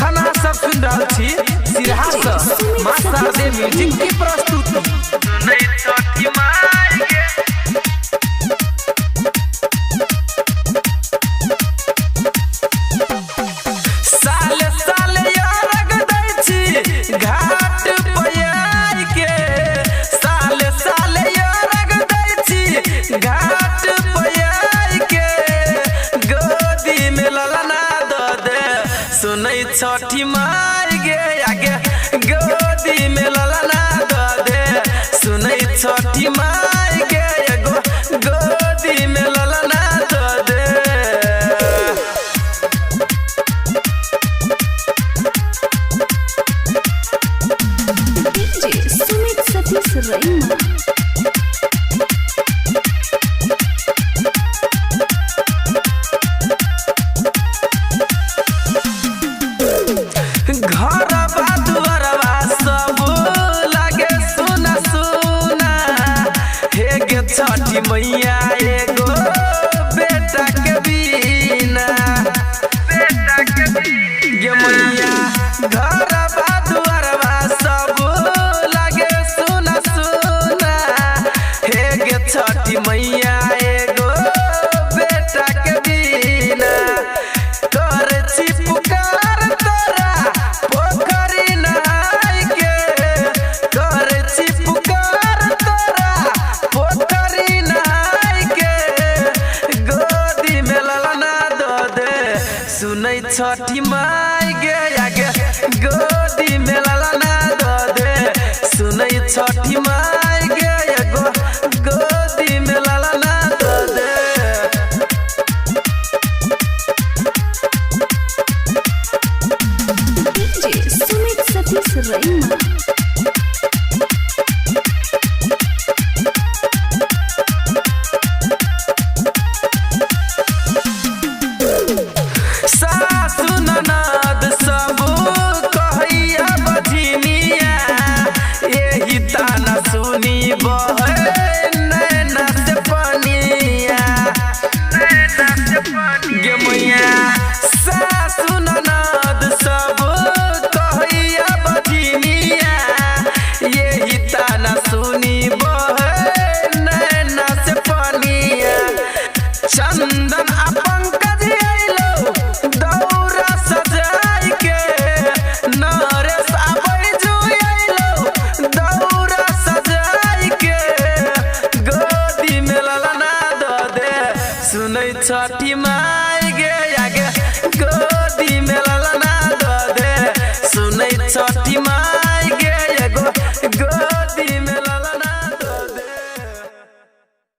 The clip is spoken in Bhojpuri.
खाना सब सुन रहा छी सिरहा से मास्टर दे म्यूजिक की प्रस्तुति सुनै छठी माई के साले साले यारग दै छी घाट पयाई के साले साले यारग दै छी घाट पयाई के गोदी में ललना द दे सुनै छठी माई गे आगे गोदी में ललना द दे सुनै छठी माई गे एगो गोदी में ललना the they DJ Sumit Satish Raima घरवा दुआरवा सब लागे सुना सुना हे गे छठी मैया एगो बेटा के बिना गे मैया घरवा दुआरवा सब लागे सुना सुना हे गे छठी मैया एगो बेटा के बिना कर छी पुकार तोरा पोखरी नहाय के कर छी पुकार तोरा पोखरी नहाय के गोदी में ललना द दे सुनै छठी माई गे आगे गोदी में ललना द दे सुनै छठी माई गे एगो गोदी में ललना the they DJ Sumit Satish Raima